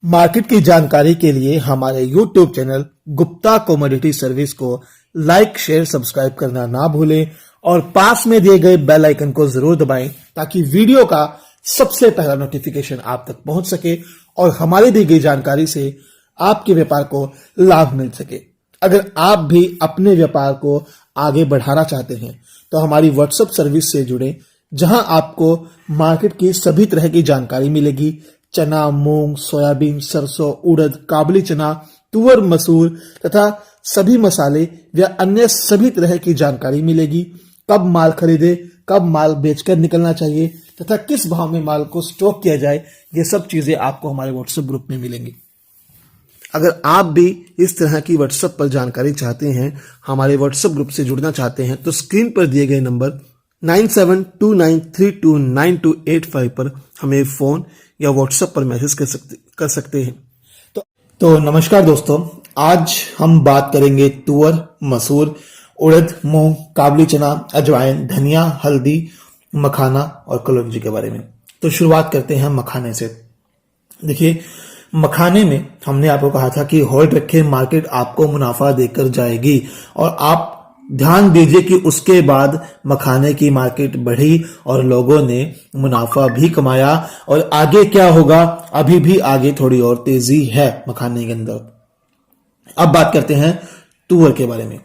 Market की जानकारी के लिए हमारे YouTube channel Gupta commodity service को लाइक, शेयर, सब्सक्राइब करना ना भूलें और पास में दिए गए बेल आइकन को जरूर दबाएं ताकि वीडियो का सबसे पहला नोटिफिकेशन आप तक पहुंच सके और हमारी दी गई जानकारी से आपके व्यापार को लाभ मिल सके। अगर आप भी अपने व्यापार को आगे बढ़ाना चाहते हैं तो हमारी व्हाट्सएप सर्विस से जुड़े, जहां आपको मार्केट की सभी तरह की जानकारी मिलेगी। चना, मूंग, सोयाबीन, सरसों, उड़द, काबुली चना, तुअर, मसूर तथा सभी मसाले व अन्य सभी तरह की जानकारी मिलेगी। कब माल खरीदे, कब माल बेचकर निकलना चाहिए तथा किस भाव में माल को स्टॉक किया जाए, ये सब चीजें आपको हमारे व्हाट्सएप ग्रुप में मिलेंगी। अगर आप भी इस तरह की व्हाट्सएप पर जानकारी चाहते हैं, हमारे व्हाट्सएप ग्रुप से जुड़ना चाहते हैं, तो स्क्रीन पर दिए गए नंबर 9729329285 पर हमें फोन या व्हाट्सएप पर मैसेज कर सकते हैं। तो नमस्कार दोस्तों, आज हम बात करेंगे तुअर, मसूर, उड़द, मूंग, काबुली चना, अजवाइन, धनिया, हल्दी, मखाना और कलौंजी के बारे में। तो शुरुआत करते हैं मखाने से। देखिए, मखाने में हमने आपको कहा था कि होल्ड रखे, मार्केट आपको मुनाफा देकर जाएगी और आप ध्यान दीजिए कि उसके बाद मखाने की मार्केट बढ़ी और लोगों ने मुनाफा भी कमाया। और आगे क्या होगा, अभी भी आगे थोड़ी और तेजी है मखाने के अंदर। अब बात करते हैं तुअर के बारे में।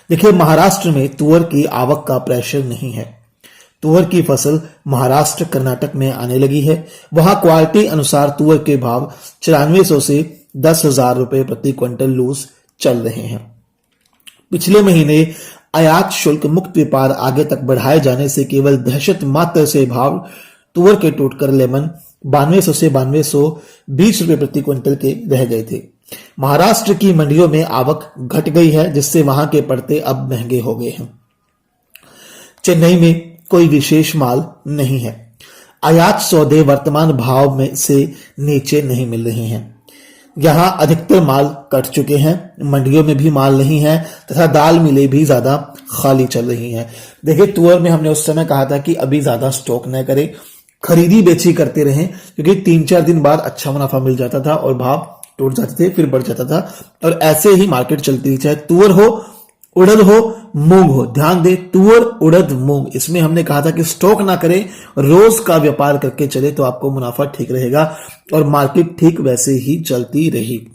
देखिए, महाराष्ट्र में तुअर की आवक का प्रेशर नहीं है। तुअर की फसल महाराष्ट्र, कर्नाटक में आने लगी है। वहां क्वालिटी अनुसार तुअर के भाव 9400 से 10,000 रुपए प्रति क्विंटल लूज चल रहे हैं। पिछले महीने आयात शुल्क मुक्त व्यापार आगे तक बढ़ाए जाने से केवल दहशत मात्र से भाव तुअर के टूटकर लेमन 9200 से 9220 रुपए प्रति क्विंटल के रह गए थे। महाराष्ट्र की मंडियों में आवक घट गई है, जिससे वहां के पड़ते अब महंगे हो गए हैं। चेन्नई में कोई विशेष माल नहीं है। आयात सौदे वर्तमान भाव में से नीचे नहीं मिल रहे हैं। यहां अधिकतर माल कट चुके हैं, मंडियों में भी माल नहीं है तथा दाल मिलें भी ज्यादा खाली चल रही हैं। देखिए, तुअर में हमने उस समय कहा था कि अभी ज्यादा स्टॉक न करें, खरीदी बेची करते रहें, क्योंकि 3-4 दिन बाद अच्छा मुनाफा मिल जाता था और भाव टूट जाते थे, फिर बढ़ जाता था और ऐसे ही मार्केट चलती थी, चाहे तुअर हो, उड़द हो, मूंग हो। ध्यान दे, तुअर, उड़द, मूंग, इसमें हमने कहा था कि स्टॉक ना करें, रोज का व्यापार करके चले तो आपको मुनाफा ठीक रहेगा और मार्केट ठीक वैसे ही चलती रही।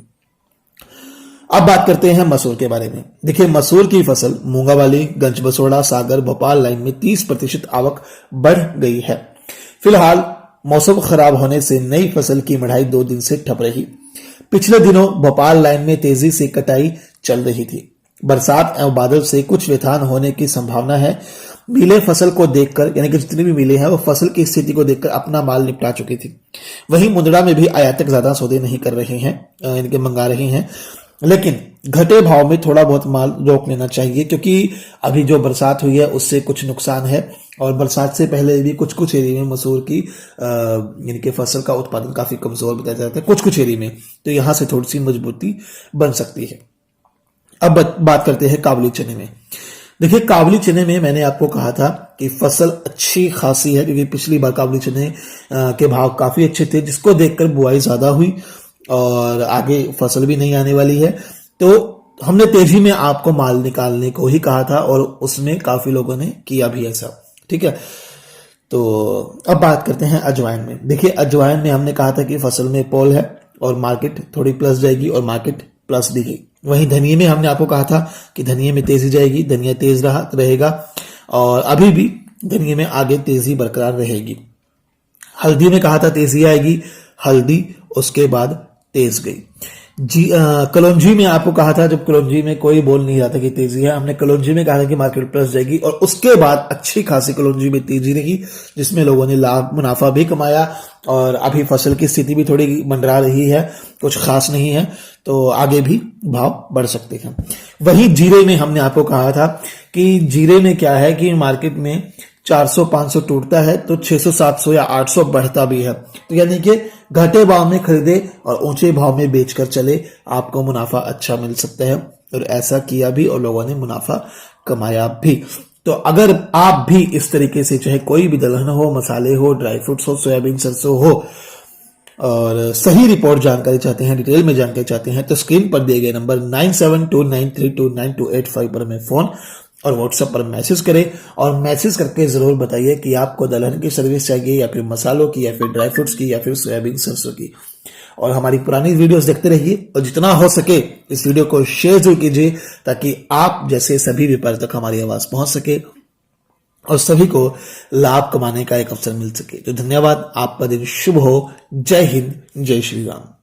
अब बात करते हैं मसूर के बारे में। देखिए, मसूर की फसल मूंगावाली, गंजबसोड़ा, सागर, भोपाल लाइन में 30% आवक बढ़ गई है। फिलहाल मौसम खराब होने से नई फसल की मढ़ाई 2 दिन से ठप रही। पिछले दिनों भोपाल लाइन में तेजी से कटाई चल रही थी। बरसात एवं बादल से कुछ व्यथान होने की संभावना है। मिले फसल को देखकर, यानी कि जितने भी मिले हैं वो फसल की स्थिति को देखकर अपना माल निपटा चुकी थी। वहीं मुंद्रा में भी आयातक ज्यादा सौदे नहीं कर रहे हैं, इनके मंगा रहे हैं, लेकिन घटे भाव में थोड़ा बहुत माल रोक लेना चाहिए, क्योंकि अभी जो बरसात हुई है उससे कुछ नुकसान है और बरसात से पहले भी कुछ एरिया में मसूर की यानी कि फसल का उत्पादन काफी कमजोर बताया जाता है कुछ एरिया में, तो यहां से थोड़ी सी मजबूती बन सकती है। अब बात करते हैं काबुली चने में। देखिए, काबुली चने में मैंने आपको कहा था कि फसल अच्छी खासी है, क्योंकि पिछली बार काबुली चने के भाव काफी अच्छे थे, जिसको देखकर बुआई ज्यादा हुई और आगे फसल भी नहीं आने वाली है। तो हमने तेजी में आपको माल निकालने को ही कहा था और उसमें काफी लोगों ने किया भी ऐसा, ठीक है। तो अब बात करते हैं अजवाइन में। देखिए, अजवाइन में हमने कहा था कि फसल में पोल है और मार्केट थोड़ी प्लस जाएगी और मार्केट प्लस भी गई। वहीं धनिये में हमने आपको कहा था कि धनिये में तेजी जाएगी, धनिया तेज रहेगा और अभी भी धनिये में आगे तेजी बरकरार रहेगी। हल्दी में कहा था तेजी आएगी, हल्दी उसके बाद तेज गई। कलौंजी में आपको कहा था, जब कलौंजी में कोई बोल नहीं रहा था कि तेजी है, हमने कलौंजी में कहा था कि मार्केट प्लस जाएगी और उसके बाद अच्छी खासी कलौंजी में तेजी रही, जिसमें लोगों ने मुनाफा भी कमाया और अभी फसल की स्थिति भी थोड़ी मंडरा रही है, कुछ खास नहीं है, तो आगे भी भाव बढ़ सकते हैं। वहीं जीरे में हमने आपको कहा था कि जीरे में क्या है कि मार्केट में 400-500 टूटता है तो 600-700 या 800 बढ़ता भी है, तो यानी कि घटे भाव में खरीदे और ऊंचे भाव में बेचकर चले, आपको मुनाफा अच्छा मिल सकता है और ऐसा किया भी और लोगों ने मुनाफा कमाया भी। तो अगर आप भी इस तरीके से, चाहे कोई भी दलहन हो, मसाले हो, ड्राई फ्रूट्स हो, सोयाबीन, सरसों हो, और सही रिपोर्ट जानकारी चाहते हैं, डिटेल में जानकारी चाहते हैं, तो स्क्रीन पर दिए गए नंबर 9729329285 पर हमें फोन और व्हाट्सएप पर मैसेज करें और मैसेज करके जरूर बताइए कि आपको दलहन की सर्विस चाहिए या फिर मसालों की या फिर ड्राई फ्रूट्स की या फिर सोयाबीन सरसों की। और हमारी पुरानी वीडियोस देखते रहिए और जितना हो सके इस वीडियो को शेयर जरूर कीजिए ताकि आप जैसे सभी व्यापारी तक हमारी आवाज पहुंच सके और सभी को लाभ कमाने का एक अवसर मिल सके। तो धन्यवाद, आपका दिन शुभ हो। जय हिंद, जय श्री राम।